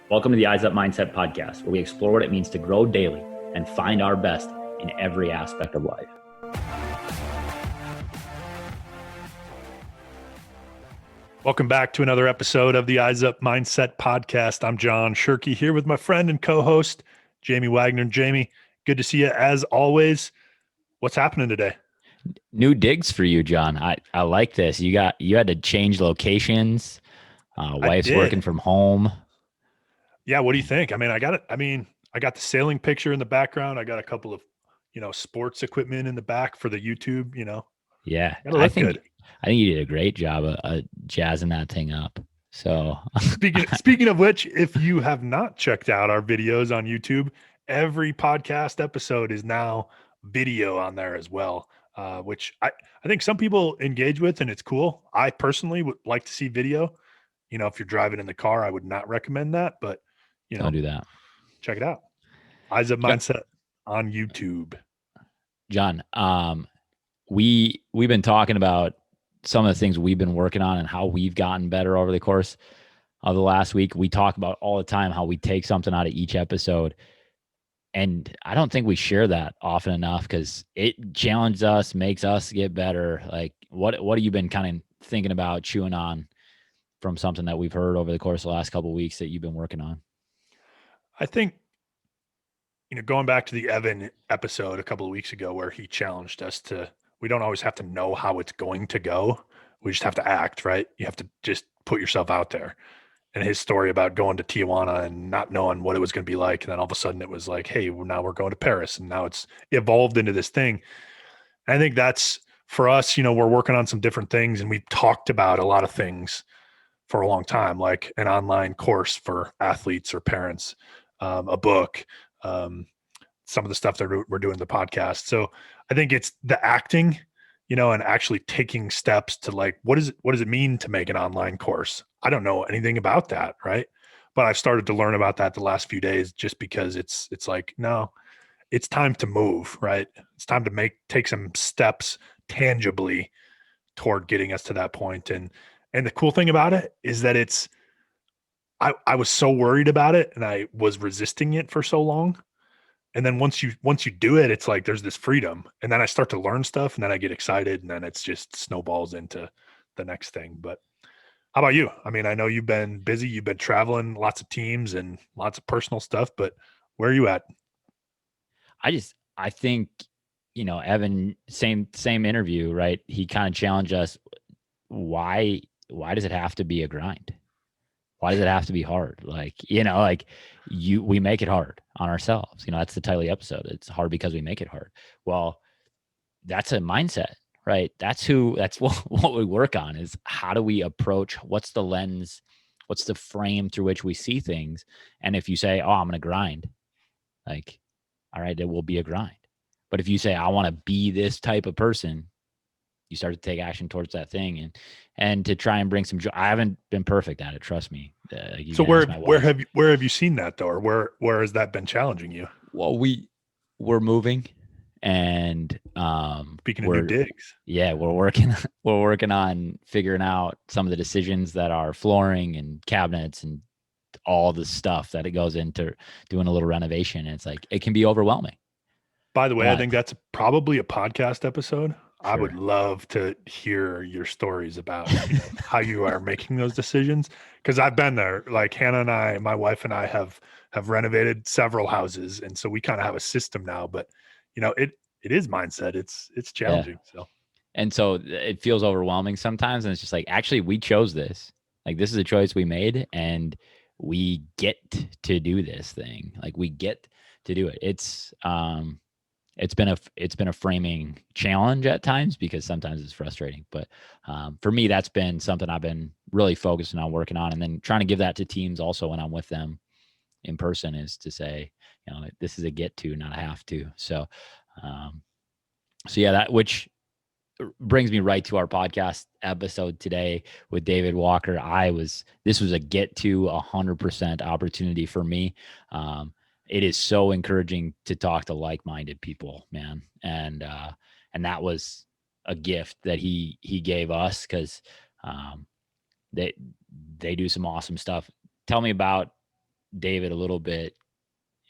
Welcome to the Eyes Up Mindset podcast, where we explore what it means to grow daily and find our best in every aspect of life. Welcome back to another episode of the Eyes Up Mindset podcast. I'm John Shirkey here with my friend and co-host, Jamie Wagner. Jamie, good to see you as always. What's happening today? New digs for you, John. I like this. You had to change locations. Wife's working from home. Yeah, what do you think? I got the sailing picture in the background. I got a couple of, sports equipment in the back for the YouTube, Yeah, I think you did a great job of jazzing that thing up. So speaking of which, if you have not checked out our videos on YouTube, every podcast episode is now video on there as well, which I think some people engage with, and it's cool. I personally would like to see video. If you're driving in the car, I would not recommend that, but don't do that. Check it out. Eyes Up Mindset on YouTube. John, we've been talking about some of the things we've been working on and how we've gotten better over the course of the last week. We talk about all the time how we take something out of each episode. And I don't think we share that often enough because it challenges us, makes us get better. Like what have you been kind of thinking about, chewing on from something that we've heard over the course of the last couple of weeks that you've been working on? I think, going back to the Evan episode a couple of weeks ago where he challenged us we don't always have to know how it's going to go. We just have to act, right? You have to just put yourself out there. And his story about going to Tijuana and not knowing what it was going to be like. And then all of a sudden it was like, hey, well, now we're going to Paris. And now it's evolved into this thing. And I think that's for us, we're working on some different things. And we've talked about a lot of things for a long time, like an online course for athletes or parents, a book, some of the stuff that we're doing in the podcast. So I think it's the acting, and actually taking steps to like, what does it mean to make an online course? I don't know anything about that. Right. But I've started to learn about that the last few days just because it's like, no, it's time to move, right? It's time to take some steps tangibly toward getting us to that point. And the cool thing about it is that I was so worried about it and I was resisting it for so long. And then once you do it, it's like there's this freedom. And then I start to learn stuff and then I get excited and then it's just snowballs into the next thing. But how about you? I know you've been busy, you've been traveling, lots of teams and lots of personal stuff, but where are you at? I think, Evan, same interview, right? He kind of challenged us. Why does it have to be a grind? Why does it have to be hard? We make it hard on ourselves. That's the title of the episode. It's hard because we make it hard. Well, that's a mindset, right? That's what we work on is how do we approach, what's the lens, what's the frame through which we see things? And if you say, oh, I'm going to grind, like, all right, it will be a grind. But if you say, I want to be this type of person, you start to take action towards that thing and to try and bring some joy. I haven't been perfect at it. Trust me. So where have you seen that though? Or where has that been challenging you? Well, we're moving and, speaking of new digs. Yeah, we're working on figuring out some of the decisions that are flooring and cabinets and all the stuff that it goes into doing a little renovation. And it's like, it can be overwhelming. By the way, I think that's probably a podcast episode. Sure. I would love to hear your stories about how you are making those decisions. Cause I've been there. Like Hannah and I, my wife and I have renovated several houses. And so we kind of have a system now, but it is mindset. It's challenging. Yeah. So it feels overwhelming sometimes. And it's just like, actually we chose this. Like this is a choice we made and we get to do this thing. Like we get to do it. It's been a framing challenge at times because sometimes it's frustrating. But for me, that's been something I've been really focusing on working on, and then trying to give that to teams also when I'm with them in person is to say, this is a get to, not a have to. So yeah, that which brings me right to our podcast episode today with David Walker. This was a get to 100% opportunity for me. It is so encouraging to talk to like-minded people, man. And that was a gift that he gave us because they do some awesome stuff. Tell me about David a little bit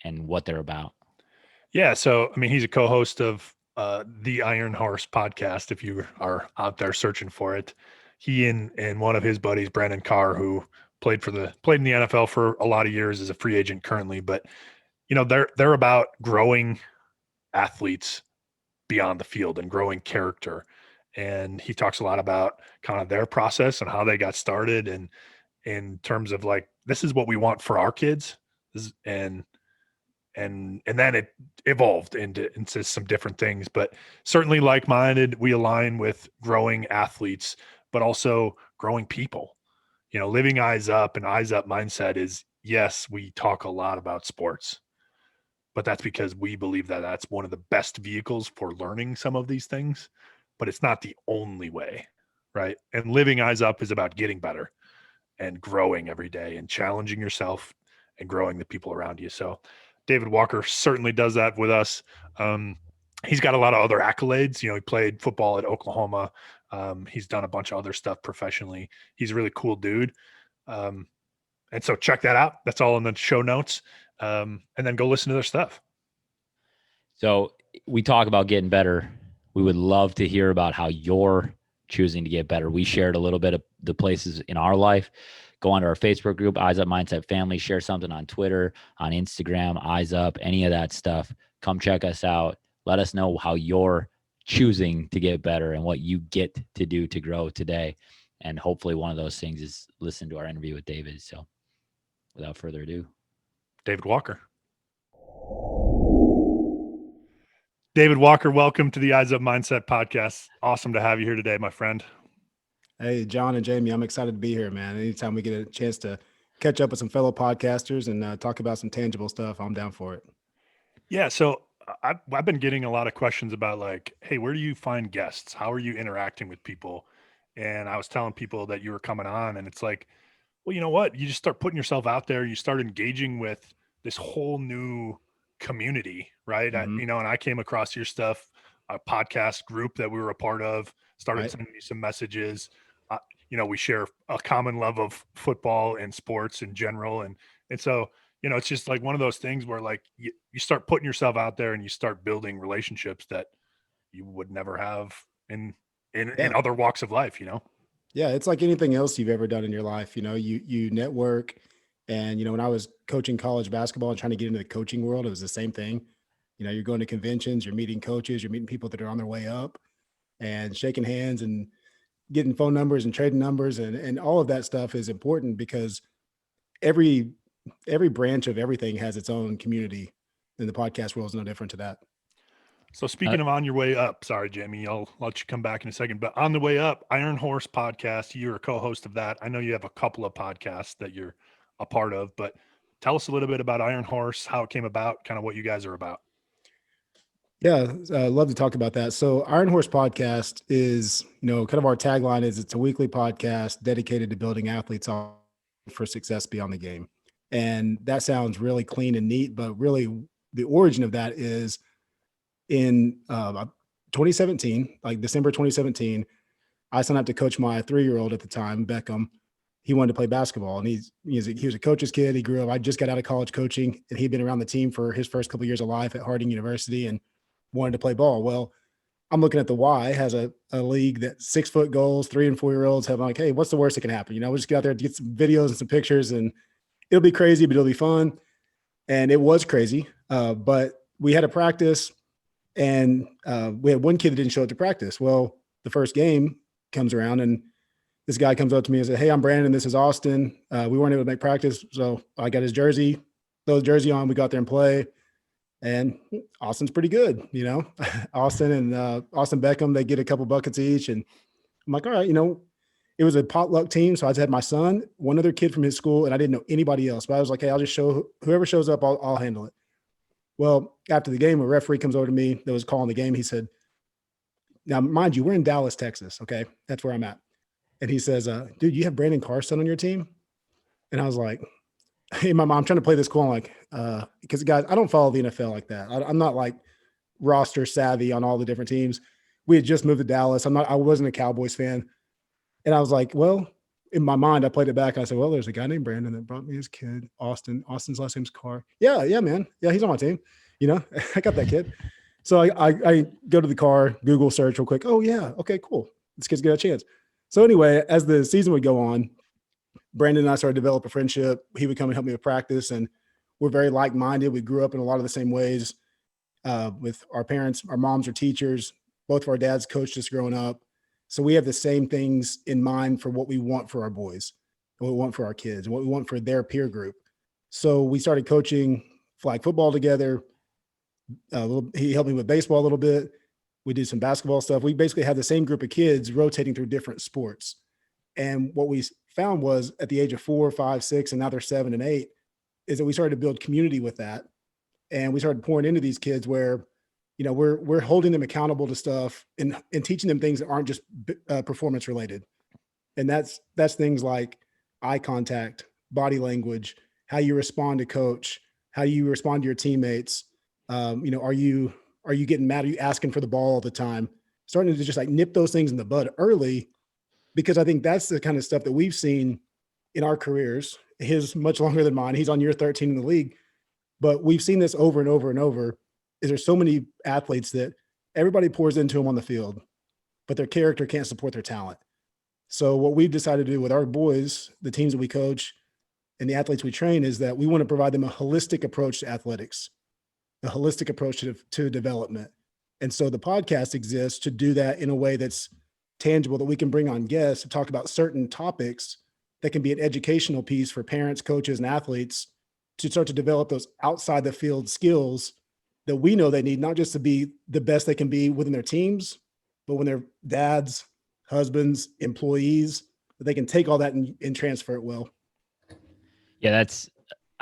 and what they're about. Yeah. So, I mean, he's a co-host of the Iron Horse podcast. If you are out there searching for it, he and one of his buddies, Brandon Carr, who played in the NFL for a lot of years as a free agent currently, but they're about growing athletes beyond the field and growing character. And he talks a lot about kind of their process and how they got started, and in terms of like, this is what we want for our kids. And then it evolved into some different things, but certainly like-minded. We align with growing athletes, but also growing people. Living eyes up, and eyes up mindset is, yes, we talk a lot about sports, but that's because we believe that that's one of the best vehicles for learning some of these things, but it's not the only way, right? And living eyes up is about getting better and growing every day and challenging yourself and growing the people around you. So David Walker certainly does that with us. Um, he's got a lot of other accolades. He played football at Oklahoma. He's done a bunch of other stuff professionally. He's a really cool dude. Um, and so check that out. That's all in the show notes. And then go listen to their stuff. So we talk about getting better. We would love to hear about how you're choosing to get better. We shared a little bit of the places in our life. Go onto our Facebook group, Eyes Up Mindset Family. Share something on Twitter, on Instagram, Eyes Up, any of that stuff. Come check us out. Let us know how you're choosing to get better and what you get to do to grow today. And hopefully one of those things is listen to our interview with David. So without further ado, David Walker. David Walker, welcome to the Eyes Up Mindset podcast. Awesome to have you here today, my friend. Hey, John and Jamie, I'm excited to be here, man. Anytime we get a chance to catch up with some fellow podcasters and talk about some tangible stuff, I'm down for it. Yeah, so I've been getting a lot of questions about like, hey, where do you find guests? How are you interacting with people? And I was telling people that you were coming on, and it's like, well, you know what? You just start putting yourself out there. You start engaging with this whole new community, right? Mm-hmm. And I came across your stuff, a podcast group that we were a part of, started Right. sending me some messages. Uh, we share a common love of football and sports in general, and so it's just like one of those things where like you start putting yourself out there and you start building relationships that you would never have in Yeah. other walks of life. Yeah. It's like anything else you've ever done in your life. You network. And, when I was coaching college basketball and trying to get into the coaching world, it was the same thing. You're going to conventions, you're meeting coaches, you're meeting people that are on their way up and shaking hands and getting phone numbers and trading numbers. And all of that stuff is important because every branch of everything has its own community, and the podcast world is no different to that. So speaking of on your way up, sorry, Jamie, I'll let you come back in a second, but on the way up, Iron Horse podcast, you're a co-host of that. I know you have a couple of podcasts that you're a part of, but tell us a little bit about Iron Horse, how it came about, kind of what you guys are about. Yeah, love to talk about that. So Iron Horse podcast is, kind of our tagline is it's a weekly podcast dedicated to building athletes for success beyond the game. And that sounds really clean and neat, but really the origin of that is in 2017, like December 2017, I signed up to coach my 3-year-old at the time, Beckham. He wanted to play basketball, and he was a coach's kid. He grew up. I just got out of college coaching, and he'd been around the team for his first couple of years of life at Harding University and wanted to play ball. Well, I'm looking at the Y has a league that 6-foot goals, 3 and 4-year-olds have like, hey, what's the worst that can happen? We'll just get out there, get some videos and some pictures, and it'll be crazy, but it'll be fun. And it was crazy. But we had a practice, and we had one kid that didn't show up to practice. Well, the first game comes around, and this guy comes up to me and said, hey, I'm Brandon. This is Austin. We weren't able to make practice. So I got his jersey, throw his jersey on. We got there and play. And Austin's pretty good, Austin and Austin Beckham, they get a couple buckets each. And I'm like, all right, it was a potluck team. So I just had my son, one other kid from his school, and I didn't know anybody else. But I was like, hey, I'll just show whoever shows up, I'll handle it. Well, after the game, a referee comes over to me that was calling the game. He said, now, mind you, we're in Dallas, Texas. Okay. That's where I'm at. And he says, dude, you have Brandon Carr son on your team? And I was like, hey, my mom, I'm trying to play this cool. I'm like, because guys, I don't follow the NFL like that. I'm not like roster savvy on all the different teams. We had just moved to Dallas. I wasn't a Cowboys fan. And I was like, well, in my mind, I played it back. I said, well, there's a guy named Brandon that brought me his kid, Austin. Austin's last name's Carr. Yeah, man. Yeah, he's on my team. I got that kid. So I go to the car, Google search real quick. Oh, yeah. Okay, cool. This kid's got a chance. So anyway, as the season would go on, Brandon and I started to develop a friendship. He would come and help me with practice, and we're very like-minded. We grew up in a lot of the same ways with our parents. Our moms are teachers. Both of our dads coached us growing up. So we have the same things in mind for what we want for our boys, and what we want for our kids, and what we want for their peer group. So we started coaching flag football together. He helped me with baseball a little bit. We did some basketball stuff. We basically had the same group of kids rotating through different sports. And what we found was at the age of 4, 5, 6, and now they're 7 and 8, is that we started to build community with that. And we started pouring into these kids where, we're holding them accountable to stuff and teaching them things that aren't just performance related. And that's things like eye contact, body language, how you respond to coach, how you respond to your teammates. Are you getting mad? Are you asking for the ball all the time? Starting to just like nip those things in the bud early, because I think that's the kind of stuff that we've seen in our careers. His much longer than mine. He's on year 13 in the league, but we've seen this over and over and over. Is there's so many athletes that everybody pours into them on the field, but their character can't support their talent. So what we've decided to do with our boys, the teams that we coach and the athletes we train, is that we want to provide them a holistic approach to athletics, a holistic approach to development. And so the podcast exists to do that in a way that's tangible, that we can bring on guests to talk about certain topics that can be an educational piece for parents, coaches, and athletes to start to develop those outside the field skills that we know they need, not just to be the best they can be within their teams, but when they're dads, husbands, employees, that they can take all that and transfer it well. Yeah, that's,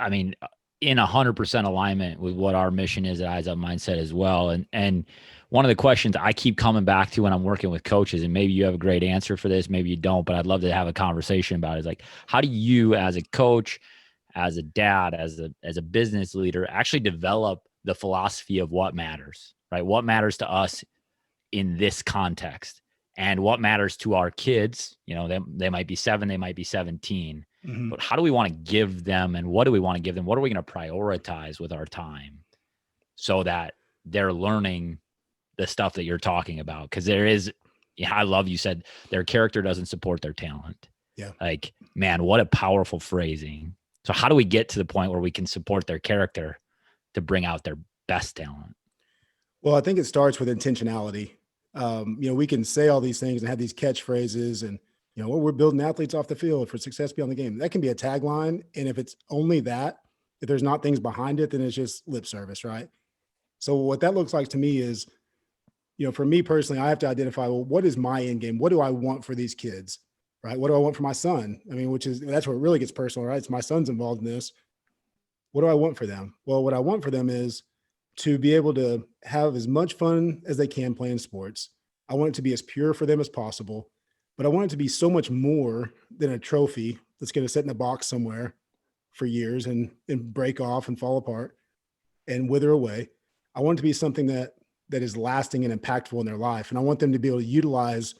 in 100% alignment with what our mission is at Eyes Up Mindset as well. And one of the questions I keep coming back to when I'm working with coaches, and maybe you have a great answer for this, maybe you don't, but I'd love to have a conversation about it, is like, how do you as a coach, as a dad, as a business leader, actually develop the philosophy of what matters, right? What matters to us in this context, and what matters to our kids? They might be 7, they might be 17, but how do we want to give them, and what do we want to give them? What are we going to prioritize with our time so that they're learning the stuff that you're talking about? Because I love you said their character doesn't support their talent. Yeah. Like, man, what a powerful phrasing. So how do we get to the point where we can support their character to bring out their best talent? Well, I think it starts with intentionality. We can say all these things and have these catchphrases and, we're building athletes off the field for success beyond the game. That can be a tagline. And if it's only that, if there's not things behind it, then it's just lip service, right? So what that looks like to me is, for me personally, I have to identify, well, what is my end game? What do I want for these kids, right? What do I want for my son? That's where it really gets personal, right? It's my son's involved in this. What do I want for them? Well, what I want for them is to be able to have as much fun as they can playing sports. I want it to be as pure for them as possible, but I want it to be so much more than a trophy that's going to sit in a box somewhere for years and break off and fall apart and wither away. I want it to be something that is lasting and impactful in their life. And I want them to be able to utilize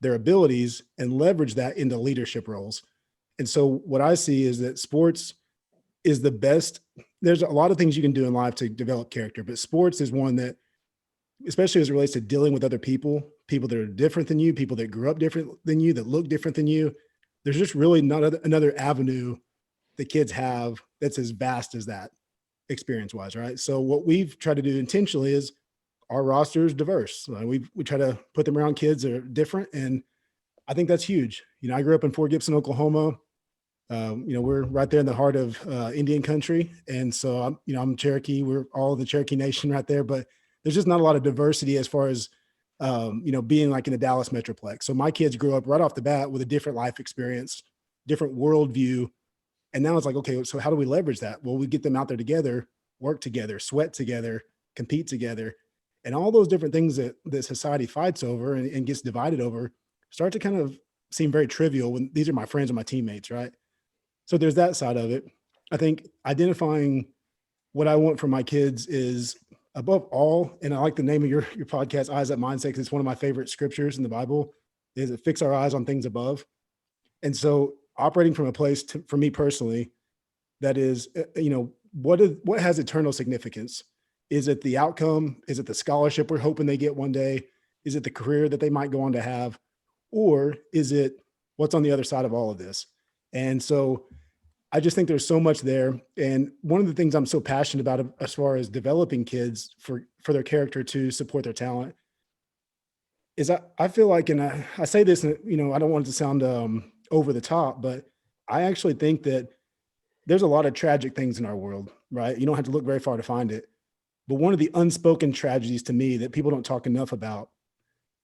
their abilities and leverage that into leadership roles. And so what I see is that sports is the best. There's a lot of things you can do in life to develop character, but sports is one that, especially as it relates to dealing with other people that are different than you, people that grew up different than you, that look different than you. There's just really not another avenue that kids have that's as vast as that experience-wise, right? So what we've tried to do intentionally is our roster is diverse. We try to put them around kids that are different, and I think that's huge. I grew up in Fort Gibson, Oklahoma. We're right there in the heart of Indian country. And so I'm Cherokee. We're all the Cherokee Nation right there, but there's just not a lot of diversity as far as, being like in the Dallas Metroplex. So my kids grew up right off the bat with a different life experience, different worldview. And now it's like, okay, so how do we leverage that? Well, we get them out there together, work together, sweat together, compete together. And all those different things that society fights over and gets divided over start to kind of seem very trivial when these are my friends and my teammates, right? So there's that side of it. I think identifying what I want for my kids is above all, and I like the name of your podcast, Eyes Up Mindset, because it's one of my favorite scriptures in the Bible, is it fix our eyes on things above. And so operating from a place for me personally, that is, what has eternal significance? Is it the outcome? Is it the scholarship we're hoping they get one day? Is it the career that they might go on to have? Or is it what's on the other side of all of this? And so I just think there's so much there. And one of the things I'm so passionate about as far as developing kids for their character to support their talent is I feel like, and I say this, I don't want it to sound over the top, but I actually think that there's a lot of tragic things in our world, right? You don't have to look very far to find it. But one of the unspoken tragedies to me that people don't talk enough about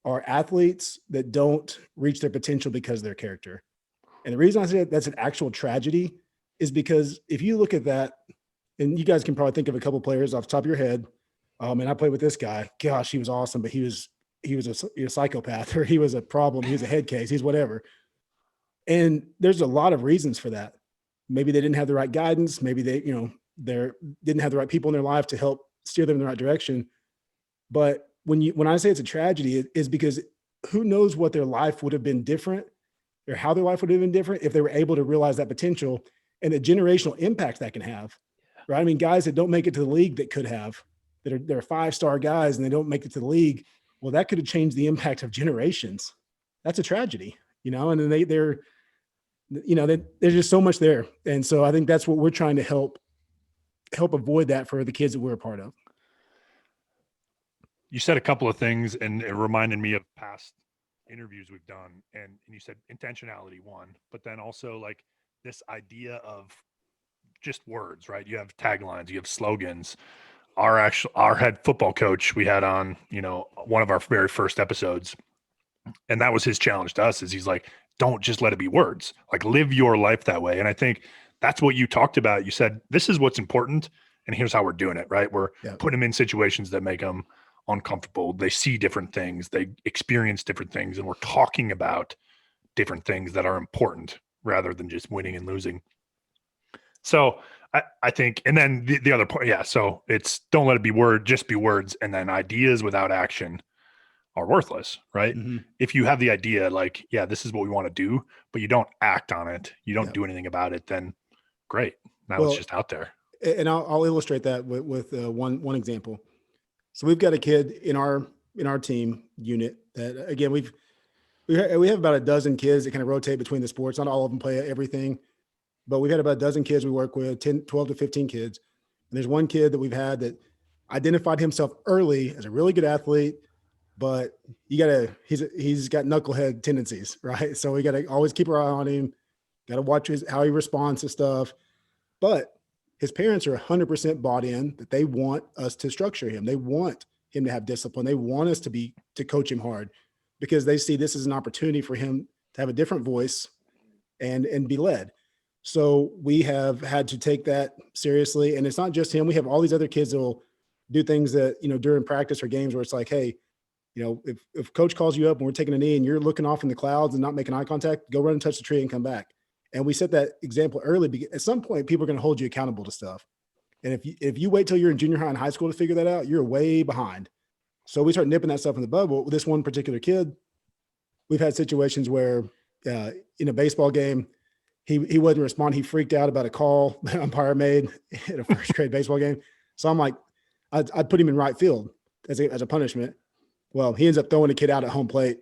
are athletes that don't reach their potential because of their character. And the reason I say that's an actual tragedy is because if you look at that, and you guys can probably think of a couple players off the top of your head. And I played with this guy. Gosh, he was awesome, but he was a psychopath, or he was a problem. He was a head case. He's whatever. And there's a lot of reasons for that. Maybe they didn't have the right guidance. Maybe they didn't have the right people in their life to help steer them in the right direction. But when I say it's a tragedy, it is because who knows what their life would have been different, or how their life would have been different if they were able to realize that potential and the generational impact that can have, right? I mean, guys that don't make it to the league that could have, they're 5-star guys and they don't make it to the league. Well, that could have changed the impact of generations. That's a tragedy, and then there's just so much there. And so I think that's what we're trying to help avoid that for the kids that we're a part of. You said a couple of things, and it reminded me of past interviews we've done. And you said intentionality, one, but then also like this idea of just words, right? You have taglines, you have slogans. Our head football coach we had on, one of our very first episodes, and that was his challenge to us, is he's like, don't just let it be words, like live your life that way. And I think that's what you talked about. You said, this is what's important, and here's how we're doing it, right? We're putting them in situations that make them uncomfortable. They see different things, they experience different things, and we're talking about different things that are important rather than just winning and losing. So I think, and then the other point, so it's don't let it be just be words, and then ideas without action are worthless, right? Mm-hmm. If you have the idea, like, this is what we want to do, but you don't act on it, you don't do anything about it, then great. Now it's just out there. And I'll illustrate that with one example. So we've got a kid in our team unit that, again, we have about a dozen kids that kind of rotate between the sports. Not all of them play everything, but we've had about a dozen kids we work with, 12 to 15 kids. And there's one kid that we've had that identified himself early as a really good athlete, but he's got knucklehead tendencies, right? So we got to always keep our eye on him, got to watch how he responds to stuff. But his parents are 100% bought in that they want us to structure him. They want him to have discipline. They want us to coach him hard, because they see this as an opportunity for him to have a different voice and be led. So we have had to take that seriously. And it's not just him. We have all these other kids that will do things that, during practice or games where it's like, hey, if coach calls you up and we're taking a knee and you're looking off in the clouds and not making eye contact, go run and touch the tree and come back. And we set that example early, because at some point people are going to hold you accountable to stuff. And if you wait till you're in junior high and high school to figure that out, you're way behind. So we start nipping that stuff in the bud. Well, with this one particular kid, we've had situations where in a baseball game, he wasn't responding. He freaked out about a call the umpire made in a first grade baseball game. So I'm like, I'd put him in right field as a punishment. Well, he ends up throwing a kid out at home plate.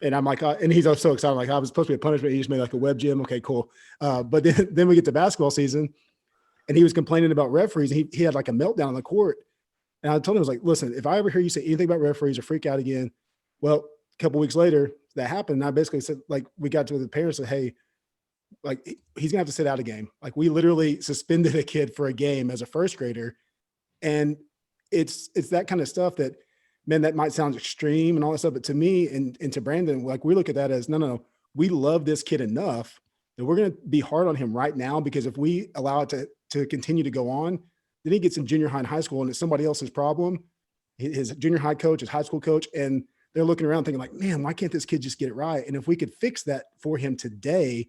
And I'm like, and he's so excited. I'm like, I was supposed to be a punishment. He just made like a web gym. Okay, cool. But then we get to basketball season, and he was complaining about referees. And he had like a meltdown on the court. And I told him, I was like, listen, if I ever hear you say anything about referees or freak out again, well, a couple of weeks later that happened. And I basically said, like, we got to the parents and said, hey, like, he's gonna have to sit out a game. Like, we literally suspended a kid for a game as a first grader. And it's that kind of stuff that, man, that might sound extreme and all that stuff, but to me and to Brandon, like, we look at that as no, we love this kid enough that we're going to be hard on him right now, because if we allow it to continue to go on, then he gets in junior high and high school and it's somebody else's problem, his junior high coach, his high school coach, and they're looking around thinking like, man, why can't this kid just get it right? And if we could fix that for him today,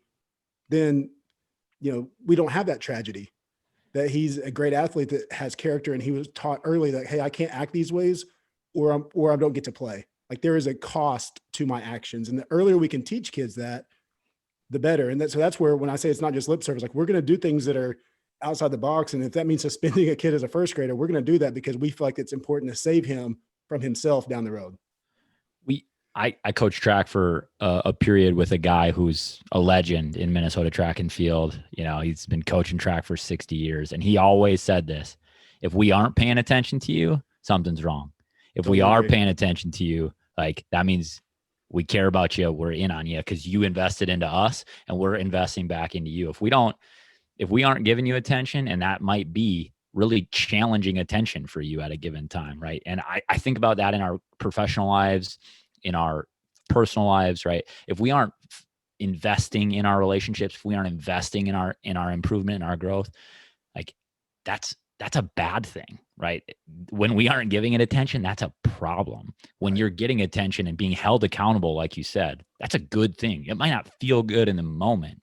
then, we don't have that tragedy, that he's a great athlete that has character, and he was taught early that, hey, I can't act these ways, or I don't get to play. Like, there is a cost to my actions. And the earlier we can teach kids that, the better. And so that's where, when I say it's not just lip service, like we're going to do things that are outside the box. And if that means suspending a kid as a first grader, we're going to do that because we feel like it's important to save him from himself down the road. I coached track for a period with a guy who's a legend in Minnesota track and field. You know, he's been coaching track for 60 years. And he always said this: if we aren't paying attention to you, something's wrong. If we are paying attention to you, like that means we care about you. We're in on you because you invested into us and we're investing back into you. If we aren't giving you attention, and that might be really challenging attention for you at a given time, right? And I think about that in our professional lives, in our personal lives, right? If we aren't investing in our relationships, if we aren't investing in our improvement, in our growth, like that's a bad thing, right? When we aren't giving it attention, that's a problem. When you're getting attention and being held accountable, like you said, that's a good thing. It might not feel good in the moment,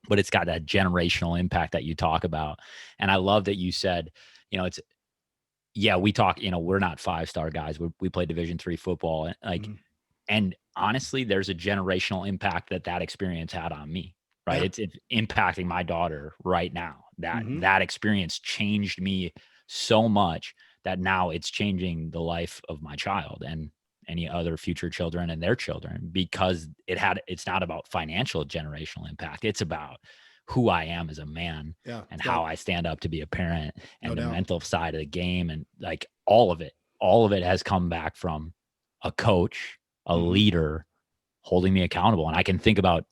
but it's got that generational impact that you talk about. And I love that you said, we talk, we're not 5-star guys. We play Division III football, and like, and honestly, there's a generational impact that experience had on me, right? Yeah. It's impacting my daughter right now. That experience changed me so much that now it's changing the life of my child and any other future children and their children, because it's not about financial generational impact. It's about who I am as a man and how I stand up to be a parent and the mental side of the game. And like all of it has come back from a coach, a leader holding me accountable. And I can think about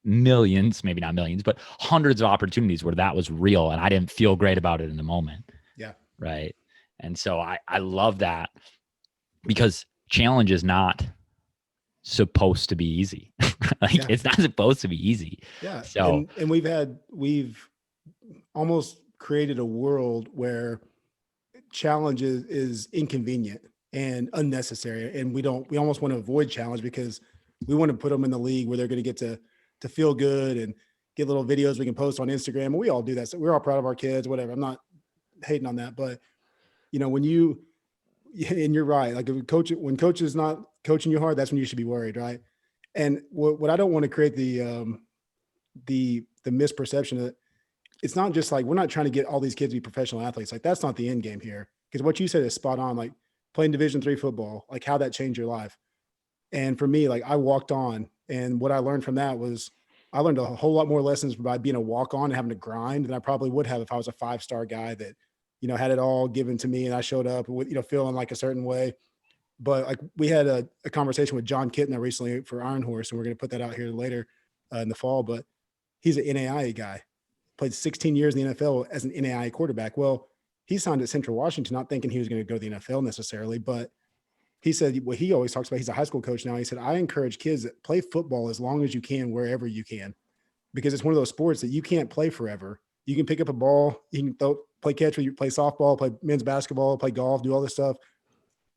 millions, maybe not millions, but hundreds of opportunities where that was real and I didn't feel great about it in the moment. Yeah. Right. And so I love that, because challenge is not supposed to be easy. It's not supposed to be easy. Yeah. So, and we've almost created a world where challenge is inconvenient and unnecessary. And we almost want to avoid challenge because we want to put them in the league where they're going to get to feel good and get little videos we can post on Instagram. And we all do that. So we're all proud of our kids, whatever. I'm not hating on that, but when and you're right. Like when coach is not coaching you hard, that's when you should be worried. Right. And what I don't want to create the misperception that it's not just like, we're not trying to get all these kids to be professional athletes. Like that's not the end game here. Because what you said is spot on. Like playing Division III football, like how that changed your life. And for me, like I walked on, and what I learned from that was I learned a whole lot more lessons by being a walk on and having to grind than I probably would have if I was a 5-star guy that, had it all given to me and I showed up with, feeling like a certain way. But like we had a conversation with John Kittner recently for Iron Horse, and we're going to put that out here later in the fall, but he's an NAIA guy, played 16 years in the NFL as an NAIA quarterback. Well, he signed at Central Washington, not thinking he was going to go to the NFL necessarily, but he said what he always talks about. He's a high school coach now. He said, I encourage kids that play football as long as you can, wherever you can, because it's one of those sports that you can't play forever. You can pick up a ball, you can play catch, you play softball, play men's basketball, play golf, do all this stuff.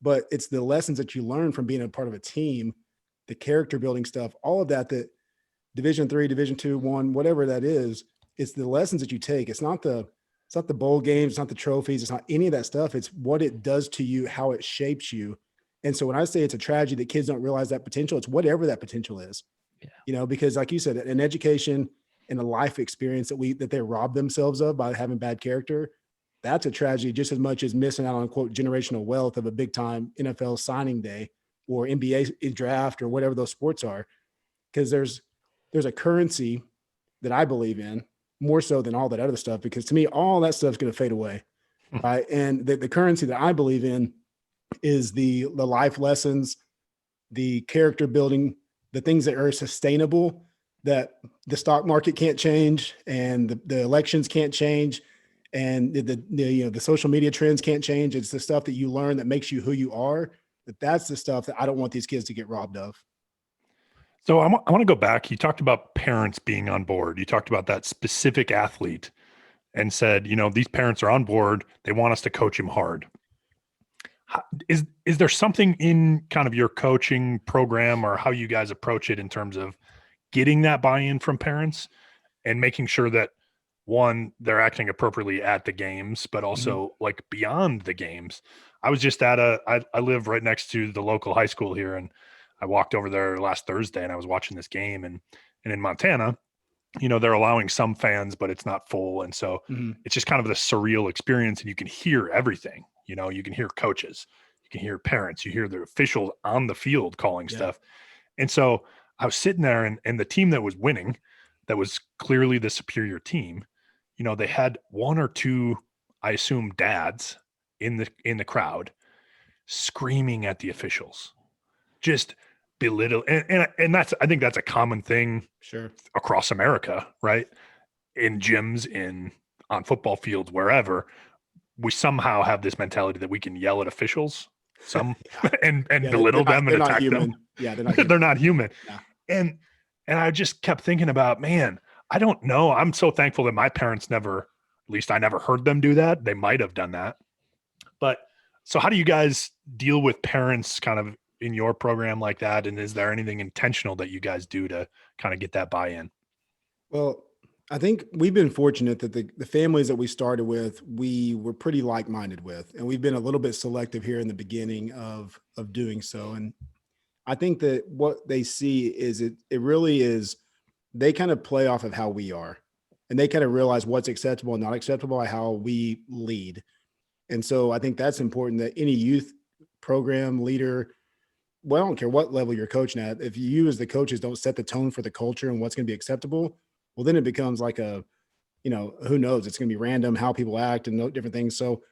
But it's the lessons that you learn from being a part of a team, the character building stuff, all of that Division III, Division II, I, whatever that is, it's the lessons that you take. It's not the bowl games, it's not the trophies, it's not any of that stuff. It's what it does to you, how it shapes you. And so when I say it's a tragedy that kids don't realize that potential, it's whatever that potential is. Yeah. Because like you said, an education and a life experience that they rob themselves of by having bad character, that's a tragedy just as much as missing out on, quote, generational wealth of a big time NFL signing day or NBA draft or whatever those sports are. Because there's a currency that I believe in more so than all that other stuff, because to me, all that stuff's going to fade away. Right. And the currency that I believe in is the life lessons, the character building, the things that are sustainable, that the stock market can't change and the elections can't change and the social media trends can't change. It's the stuff that you learn that makes you who you are. That's the stuff that I don't want these kids to get robbed of. So I want to go back. You talked about parents being on board. You talked about that specific athlete and said, these parents are on board. They want us to coach him hard. Is there something in kind of your coaching program or how you guys approach it in terms of getting that buy-in from parents and making sure that, one, they're acting appropriately at the games, but also like beyond the games? I was just at I live right next to the local high school here, and I walked over there last Thursday and I was watching this game, and in Montana, they're allowing some fans, but it's not full. And so it's just kind of the surreal experience, and you can hear everything. You can hear coaches, you can hear parents, you hear the officials on the field calling stuff. And so I was sitting there, and the team that was winning, that was clearly the superior team, they had one or two, I assume, dads in the crowd screaming at the officials, just belittle. And I think that's a common thing across America, right? In gyms, on football fields, wherever, we somehow have this mentality that we can yell at officials and belittle them and attack them. Yeah, they're not human. They're not human. Yeah. And I just kept thinking about, man, I don't know. I'm so thankful that my parents never, at least I never heard them do that. They might have done that. But so how do you guys deal with parents kind of in your program like that? And is there anything intentional that you guys do to kind of get that buy-in? Well, I think we've been fortunate that the families that we started with, we were pretty like-minded with, and we've been a little bit selective here in the beginning of doing so. And I think that what they see is it really is, they kind of play off of how we are, and they kind of realize what's acceptable and not acceptable by how we lead. And so I think that's important, that any youth program leader, well, I don't care what level you're coaching at, if you as the coaches don't set the tone for the culture and what's going to be acceptable, well, then it becomes like who knows, it's going to be random how people act and different things. So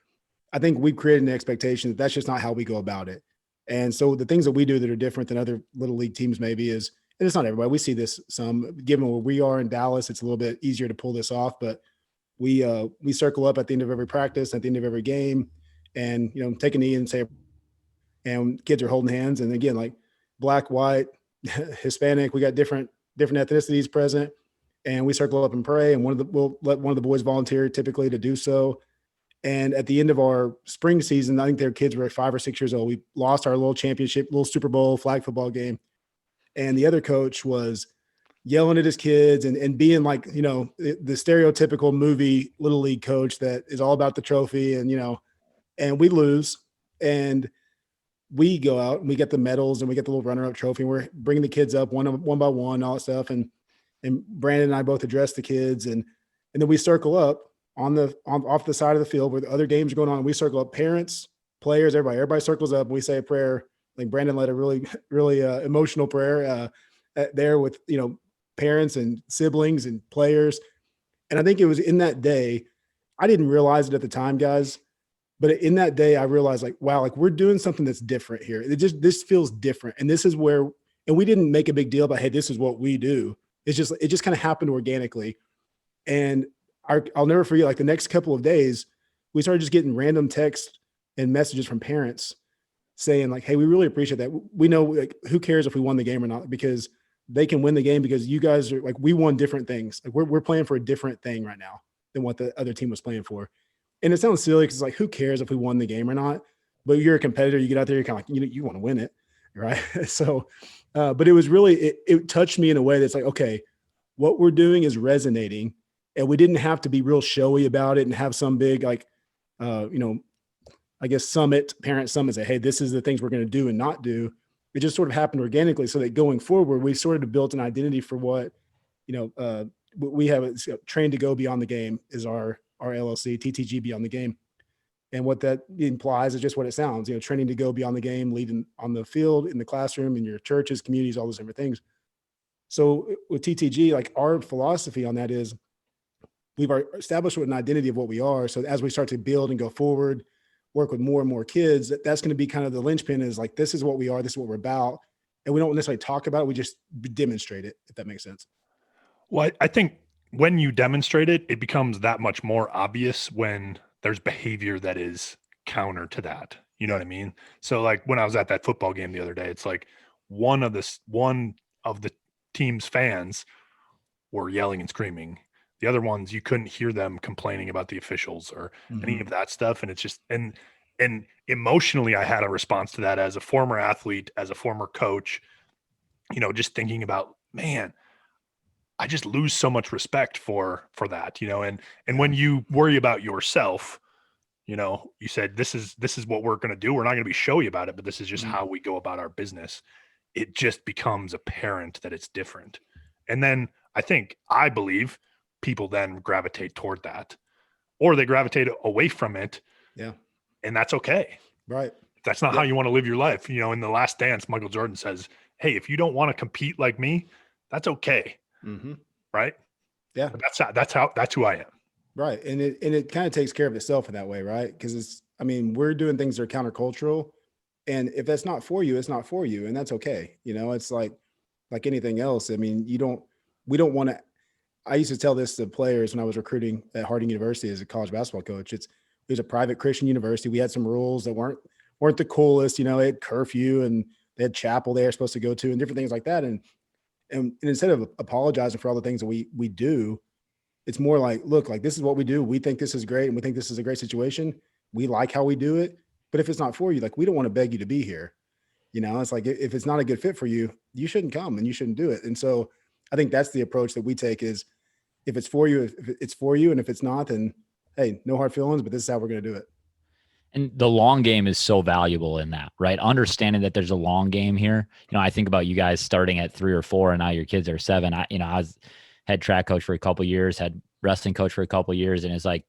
I think we've created an expectation that that's just not how we go about it. And so the things that we do that are different than other little league teams maybe is, and it's not everybody, we see this some, given where we are in Dallas, it's a little bit easier to pull this off, but we circle up at the end of every practice, at the end of every game, and, take a knee and say, and kids are holding hands. And again, like black, white, Hispanic, we got different ethnicities present, and we circle up and pray. And we'll let one of the boys volunteer typically to do so. And at the end of our spring season, I think their kids were 5 or 6 years old. We lost our little championship, little Super Bowl flag football game. And the other coach was yelling at his kids and being like, the stereotypical movie little league coach that is all about the trophy. And, and we lose, and we go out and we get the medals and we get the little runner up trophy. And we're bringing the kids up one by one, all that stuff. And Brandon and I both address the kids, and then we circle up off the side of the field where the other games are going on. And we circle up, parents, players, everybody circles up, and we say a prayer. Like Brandon led a really, really emotional prayer there with, parents and siblings and players. And I think it was in that day, I didn't realize it at the time, guys, but in that day, I realized like, wow, like we're doing something that's different here. This feels different. And this is where, and we didn't make a big deal about, hey, this is what we do. It just kind of happened organically. And I'll never forget, like the next couple of days, we started just getting random texts and messages from parents saying like, hey, we really appreciate that. We know, like, who cares if we won the game or not, because they can win the game because you guys are like, we won different things. Like we're playing for a different thing right now than what the other team was playing for. And it sounds silly because like, who cares if we won the game or not? But you're a competitor, you get out there, you're kind of like, you want to win it. Right. So, but it was really, it touched me in a way that's like, okay, what we're doing is resonating, and we didn't have to be real showy about it and have some big, like, I guess parent summit say, hey, this is the things we're going to do and not do. It just sort of happened organically, so that going forward, we sort of built an identity for what, we have trained to go beyond the game is our LLC, TTG Beyond the Game. And what that implies is just what it sounds, training to go beyond the game, leading on the field, in the classroom, in your churches, communities, all those different things. So with TTG, like our philosophy on that is we've established an identity of what we are. So as we start to build and go forward, work with more and more kids, that's going to be kind of the linchpin, is like, this is what we are, this is what we're about. And we don't necessarily talk about it, we just demonstrate it, if that makes sense. Well, I think when you demonstrate it, it becomes that much more obvious when there's behavior that is counter to that. You know what I mean? So like when I was at that football game the other day, it's like one of the team's fans were yelling and screaming. The other ones, you couldn't hear them complaining about the officials or any of that stuff. And it's just, and emotionally, I had a response to that as a former athlete, as a former coach, just thinking about, man, I just lose so much respect for that, and when you worry about yourself, you said, this is what we're going to do. We're not going to be showy about it, but this is just how we go about our business. It just becomes apparent that it's different. And then I believe people then gravitate toward that, or they gravitate away from it. Yeah. And that's okay. Right. That's not how you want to live your life. In The Last Dance, Michael Jordan says, hey, if you don't want to compete like me, that's okay. Mm-hmm. Right. Yeah. But that's who I am. Right. And it kind of takes care of itself in that way, right? Because we're doing things that are countercultural. And if that's not for you, it's not for you. And that's okay. It's like anything else. We don't want to. I used to tell this to players when I was recruiting at Harding University as a college basketball coach. It was a private Christian university. We had some rules that weren't the coolest. They had curfew and they had chapel they were supposed to go to and different things like that. And instead of apologizing for all the things that we do, it's more like, look, like this is what we do. We think this is great and we think this is a great situation. We like how we do it. But if it's not for you, like we don't want to beg you to be here. It's like if it's not a good fit for you, you shouldn't come and you shouldn't do it. And so I think that's the approach that we take is if it's for you, if it's for you, and if it's not, then hey, no hard feelings, but this is how we're going to do it. And the long game is so valuable in that, right? Understanding that there's a long game here. I think about you guys starting at 3 or 4 and now your kids are 7. I was head track coach for a couple of years, had wrestling coach for a couple of years. And it's like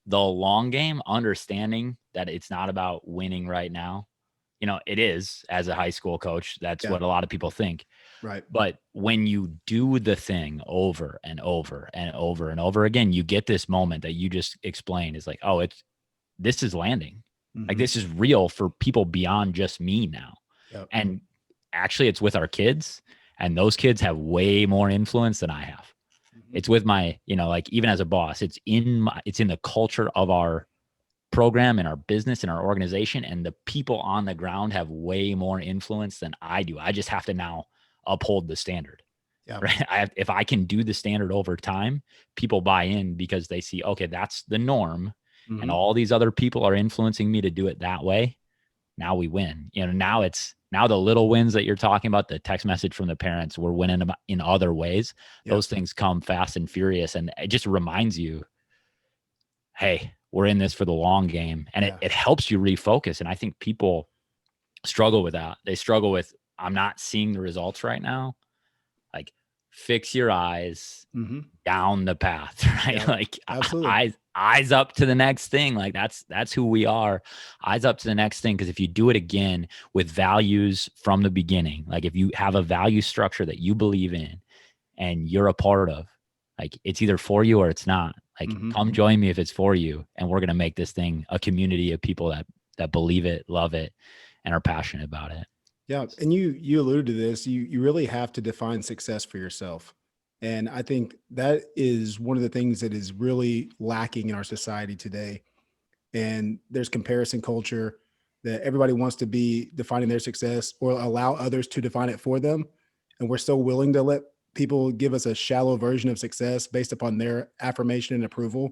the long game, understanding that it's not about winning right now. It is as a high school coach. That's what a lot of people think. Right. But when you do the thing over and over and over and over again, you get this moment that you just explained is like, oh, this is landing. Mm-hmm. Like this is real for people beyond just me now. Yep. And actually it's with our kids, and those kids have way more influence than I have. Mm-hmm. It's with my, like even as a boss, it's in the culture of our program and our business and our organization, and the people on the ground have way more influence than I do. I just have to now uphold the standard. Yeah. Right. If I can do the standard over time, people buy in because they see, okay, that's the norm. Mm-hmm. And all these other people are influencing me to do it that way. Now we win. Now the little wins that you're talking about, the text message from the parents, we're winning in other ways. Yep. Those things come fast and furious. And it just reminds you, hey, we're in this for the long game. And it helps you refocus. And I think people struggle with that. They struggle with, I'm not seeing the results right now. Like, fix your eyes down the path, right? Yeah, like absolutely. Eyes up to the next thing. Like that's who we are. Eyes up to the next thing. Because if you do it again with values from the beginning, like if you have a value structure that you believe in and you're a part of, like it's either for you or it's not. Like come join me if it's for you, and we're gonna make this thing a community of people that believe it, love it, and are passionate about it. Yeah. And you alluded to this, you really have to define success for yourself. And I think that is one of the things that is really lacking in our society today. And there's comparison culture that everybody wants to be defining their success or allow others to define it for them. And we're so willing to let people give us a shallow version of success based upon their affirmation and approval.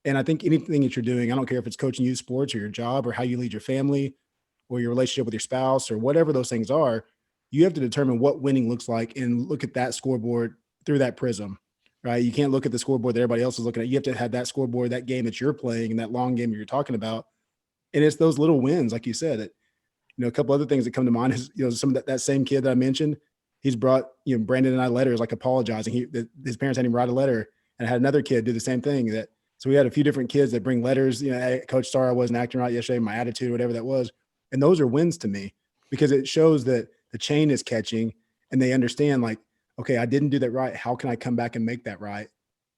And I think anything that you're doing, I don't care if it's coaching youth sports or your job or how you lead your family or your relationship with your spouse or whatever those things are, you have to determine what winning looks like and look at that scoreboard through that prism, right? You can't look at the scoreboard that everybody else is looking at. You have to have that scoreboard, that game that you're playing and that long game you're talking about. And it's those little wins, like you said, that, a couple other things that come to mind is, some of that same kid that I mentioned, he's brought, Brandon and I letters like apologizing. His parents had him write a letter, and I had another kid do the same thing. So we had a few different kids that bring letters, hey, Coach, sorry I wasn't acting right yesterday, my attitude, whatever that was. And those are wins to me because it shows that the chain is catching and they understand like, okay, I didn't do that right. How can I come back and make that right?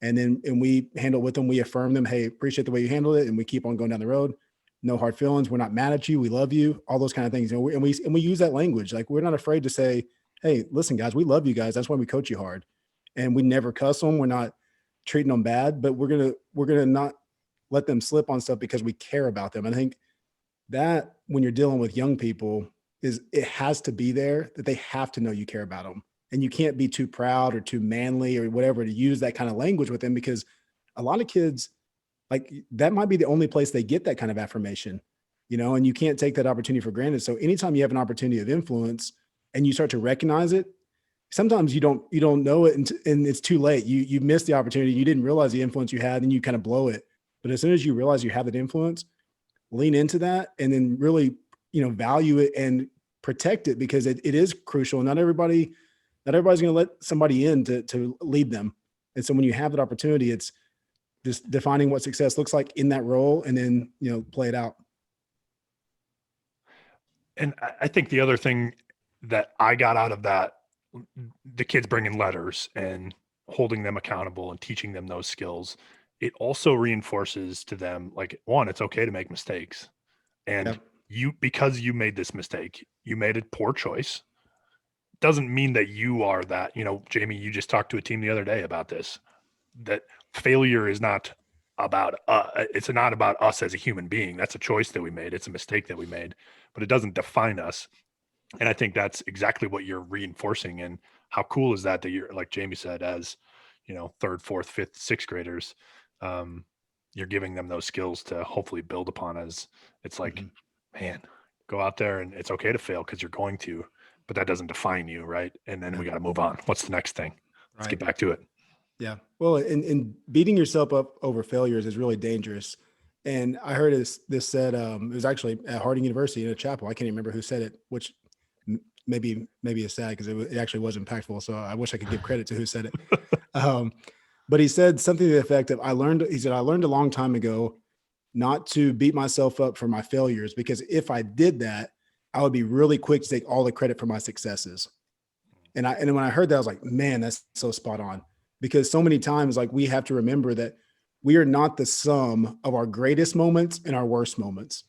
And we handle with them. We affirm them. Hey, appreciate the way you handled it. And we keep on going down the road. No hard feelings. We're not mad at you. We love you. All those kind of things. And we use that language. Like we're not afraid to say, hey, listen, guys, we love you guys. That's why we coach you hard. And we never cuss them. We're not treating them bad, but we're going to not let them slip on stuff because we care about them. And I think that when you're dealing with young people it has to be there, that they have to know you care about them. And you can't be too proud or too manly or whatever to use that kind of language with them, because a lot of kids, like that might be the only place they get that kind of affirmation, and you can't take that opportunity for granted. So anytime you have an opportunity of influence and you start to recognize it, sometimes you don't know it and it's too late. You missed the opportunity. You didn't realize the influence you had and you kind of blow it. But as soon as you realize you have that influence, lean into that and then really, value it and protect it, because it is crucial. Not everybody not everybody's going to let somebody in to lead them. And so when you have that opportunity, it's just defining what success looks like in that role and then, play it out. And I think the other thing that I got out of that, the kids bringing letters and holding them accountable and teaching them those skills, it also reinforces to them, like, one, it's okay to make mistakes. And because you made this mistake, you made a poor choice. Doesn't mean that you are that, Jamie, you just talked to a team the other day about this, that failure is not about, it's not about us as a human being. That's a choice that we made. It's a mistake that we made, but it doesn't define us. And I think that's exactly what you're reinforcing. And how cool is that you're, like Jamie said, as, third, fourth, fifth, sixth graders, you're giving them those skills to hopefully build upon. As it's like, man, go out there and it's okay to fail because you're going to, but that doesn't define you. Right. And then we got to move on. What's the next thing? Let's get back to it. Yeah. Well, and beating yourself up over failures is really dangerous. And I heard this said, it was actually at Harding University in a chapel. I can't even remember who said it, which maybe is sad because it actually was impactful. So I wish I could give credit to who said it. But he said something to the effect of, I learned a long time ago not to beat myself up for my failures, because if I did that, I would be really quick to take all the credit for my successes. And when I heard that, I was like, man, that's so spot on. Because so many times, like, we have to remember that we are not the sum of our greatest moments and our worst moments.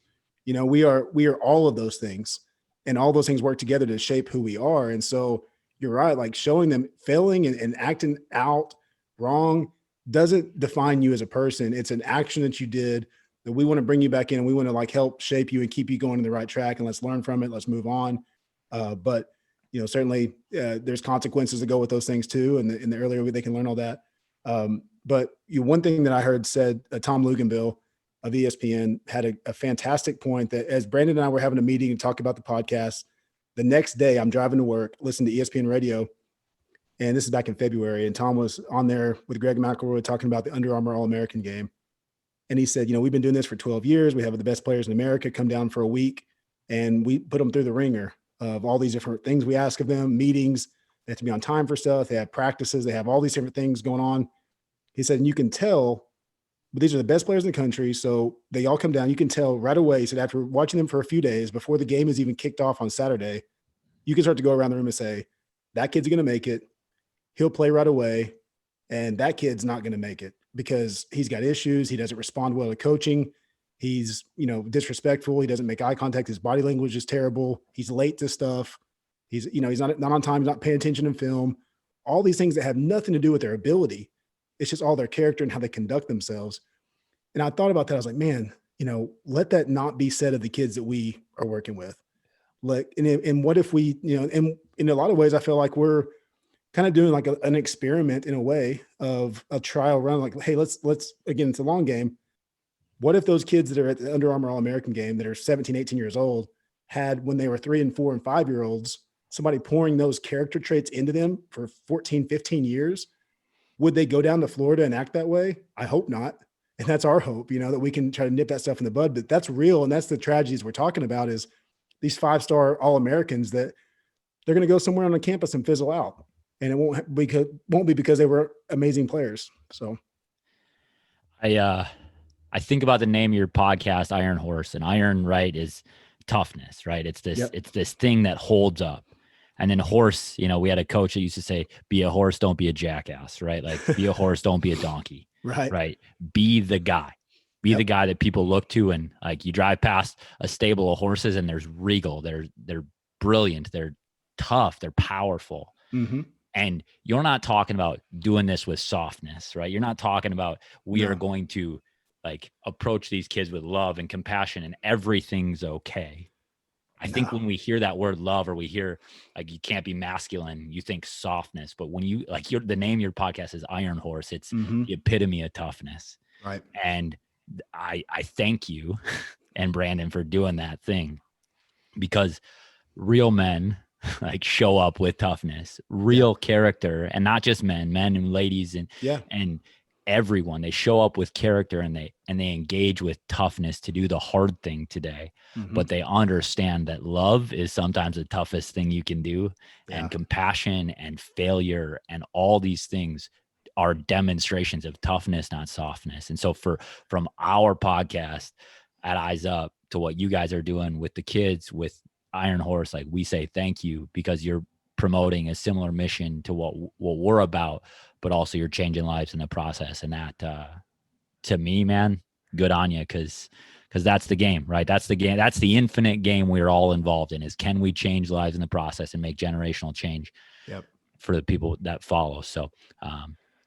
We are all of those things, and all those things work together to shape who we are. And so you're right, like showing them failing and acting out wrong doesn't define you as a person. It's an action that you did that we want to bring you back in, and we want to like help shape you and keep you going in the right track, and let's learn from it. Let's move on. But certainly there's consequences that go with those things too. And in the earlier they can learn all that. But one thing that I heard said, Tom Luganville of ESPN had a fantastic point, that as Brandon and I were having a meeting and talk about the podcast, the next day I'm driving to work, listening to ESPN radio. And this is back in February. And Tom was on there with Greg McElroy talking about the Under Armour All-American game. And he said, we've been doing this for 12 years. We have the best players in America come down for a week, and we put them through the ringer of all these different things we ask of them, meetings. They have to be on time for stuff. They have practices. They have all these different things going on. He said, and you can tell, but these are the best players in the country. So they all come down. You can tell right away. He said, after watching them for a few days before the game is even kicked off on Saturday, you can start to go around the room and say, that kid's going to make it. He'll play right away. And that kid's not going to make it because he's got issues. He doesn't respond well to coaching. He's, disrespectful. He doesn't make eye contact. His body language is terrible. He's late to stuff. He's not on time. He's not paying attention in film. All these things that have nothing to do with their ability. It's just all their character and how they conduct themselves. And I thought about that. I was like, man, let that not be said of the kids that we are working with. Like, and what if we, and in a lot of ways, I feel like we're kind of doing like an experiment in a way of a trial run. Like, hey, let's again, it's a long game. What if those kids that are at the Under Armour All-American game that are 17, 18 years old had, when they were 3 and 4 and 5-year-olds, somebody pouring those character traits into them for 14, 15 years? Would they go down to Florida and act that way? I hope not. And that's our hope, that we can try to nip that stuff in the bud. But that's real. And that's the tragedies we're talking about, is these 5-star All-Americans that they're going to go somewhere on a campus and fizzle out. And it won't be because they were amazing players. So I think about the name of your podcast, Iron Horse, and iron, right, is toughness, right? It's this thing that holds up. And then horse, we had a coach that used to say, be a horse, don't be a jackass, right? Like, be a horse, don't be a donkey, right? Be the guy. Be the guy that people look to, and like, you drive past a stable of horses and there's regal. They're brilliant. They're tough. They're powerful. Mm-hmm. And you're not talking about doing this with softness, right? You're not talking about we are going to like approach these kids with love and compassion and everything's okay. I think when we hear that word love, or we hear like, you can't be masculine, you think softness. But when you like, the name of your podcast is Iron Horse, it's the epitome of toughness. Right. And I thank you and Brandon for doing that thing, because real men like show up with toughness, real character, and not just men and ladies, and everyone. They show up with character and they engage with toughness to do the hard thing today. But they understand that love is sometimes the toughest thing you can do, and compassion and failure and all these things are demonstrations of toughness, not softness. And so from our podcast at Eyes Up to what you guys are doing with the kids with Iron Horse, like, we say thank you, because you're promoting a similar mission to what we're about, but also you're changing lives in the process. And that, to me, man, good on you. Cause that's the game, right? That's the game. That's the infinite game we're all involved in, is can we change lives in the process and make generational change for the people that follow. So,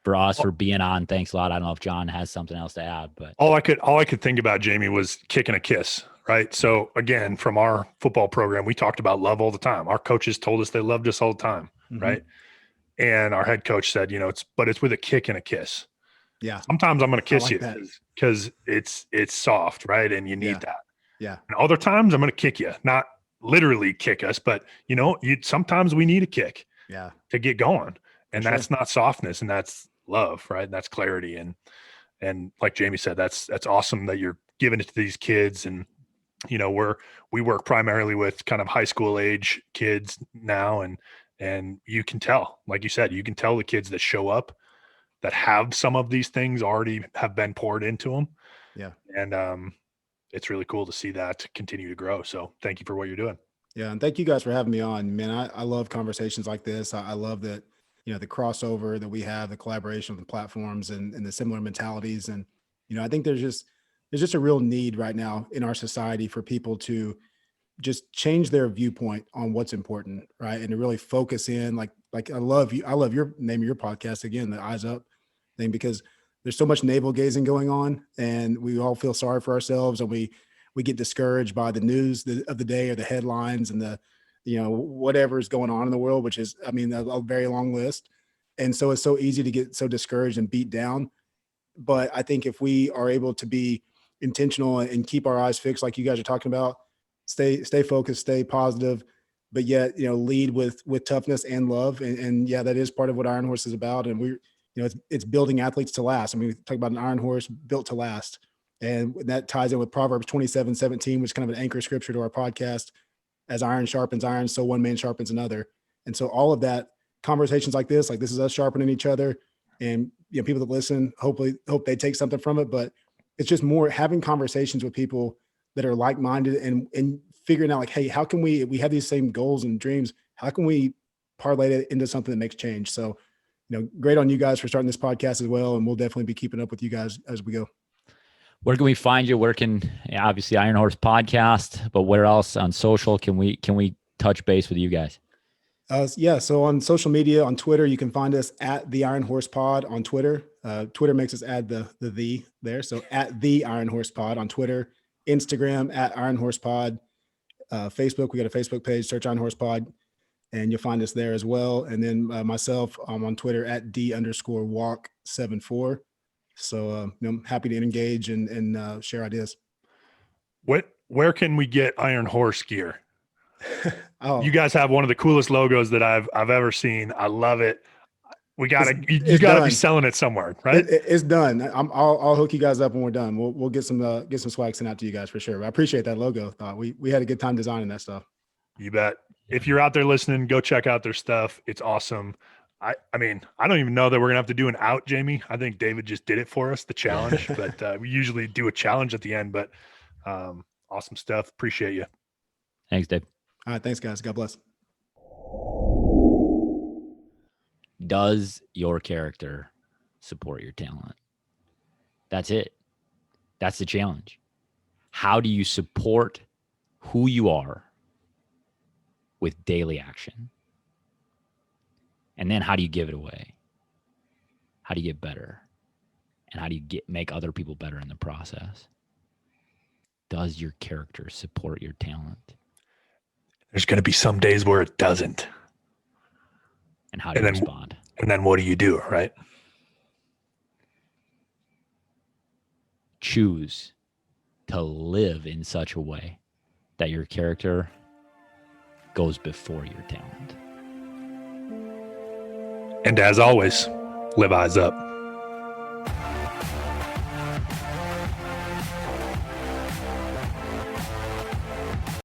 for us, for being on, thanks a lot. I don't know if John has something else to add, but all I could think about, Jamie, was kicking a kiss, right? So again, from our football program, we talked about love all the time. Our coaches told us they loved us all the time, right? And our head coach said, it's with a kick and a kiss. Yeah. Sometimes I'm going to kiss like you because it's soft, right? And you need that. Yeah. And other times I'm going to kick you, not literally kick us, but sometimes we need a kick to get going. And that's not softness, and that's love, right? And that's clarity. And like Jamie said, that's awesome that you're giving it to these kids. And we work primarily with kind of high school age kids now, and you can tell, like you said, you can tell the kids that show up that have some of these things already have been poured into them. Yeah. And it's really cool to see that continue to grow. So thank you for what you're doing. Yeah. And thank you guys for having me on, man. I love conversations like this. I love that, the crossover that we have, the collaboration with the platforms and the similar mentalities. And, I think there's just a real need right now in our society for people to just change their viewpoint on what's important, right? And to really focus in, like I love your name of your podcast again, the Eyes Up thing, because there's so much navel gazing going on, and we all feel sorry for ourselves, and we get discouraged by the news of the day or the headlines and the whatever is going on in the world, which is, a very long list. And so it's so easy to get so discouraged and beat down. But I think if we are able to be intentional and keep our eyes fixed, like you guys are talking about, stay focused, stay positive, but yet, lead with toughness and love. And yeah, that is part of what Iron Horse is about. And we, it's building athletes to last. We talk about an Iron Horse built to last. And that ties in with Proverbs 27:17, which is kind of an anchor scripture to our podcast. As iron sharpens iron, so one man sharpens another. And so all of that, conversations like this is us sharpening each other. And people that listen, hope they take something from it. But it's just more having conversations with people that are like-minded and figuring out, like, hey, how can we have these same goals and dreams? How can we parlay it into something that makes change? So, great on you guys for starting this podcast as well. And we'll definitely be keeping up with you guys as we go. Where can we find you? Where can, obviously Iron Horse podcast, but where else on social can we touch base with you guys? So on social media, on Twitter, you can find us at the Iron Horse Pod on Twitter. Twitter makes us add the there. So at the Iron Horse Pod on Twitter, Instagram at Iron Horse Pod, Facebook, we got a Facebook page, search Iron Horse Pod, and you'll find us there as well. And then myself, I'm on Twitter at D_walk74. So I'm happy to engage and share ideas. Where can we get Iron Horse gear? Oh, you guys have one of the coolest logos that I've ever seen. I love it. You gotta be selling it somewhere, right? It's done. I'll hook you guys up when we're done. We'll get some swag sent out to you guys for sure. I appreciate that logo. We had a good time designing that stuff. You bet. If you're out there listening, go check out their stuff. It's awesome. I don't even know that we're gonna have to do an out, Jamie. I think David just did it for us, the challenge. But we usually do a challenge at the end. But awesome stuff. Appreciate you. Thanks, Dave. All right, thanks, guys. God bless. Does your character support your talent? That's it. That's the challenge. How do you support who you are with daily action? And then how do you give it away? How do you get better? And how do you make other people better in the process? Does your character support your talent? There's going to be some days where it doesn't. And how do you respond? And then what do you do, right? Choose to live in such a way that your character goes before your talent. And as always, live eyes up.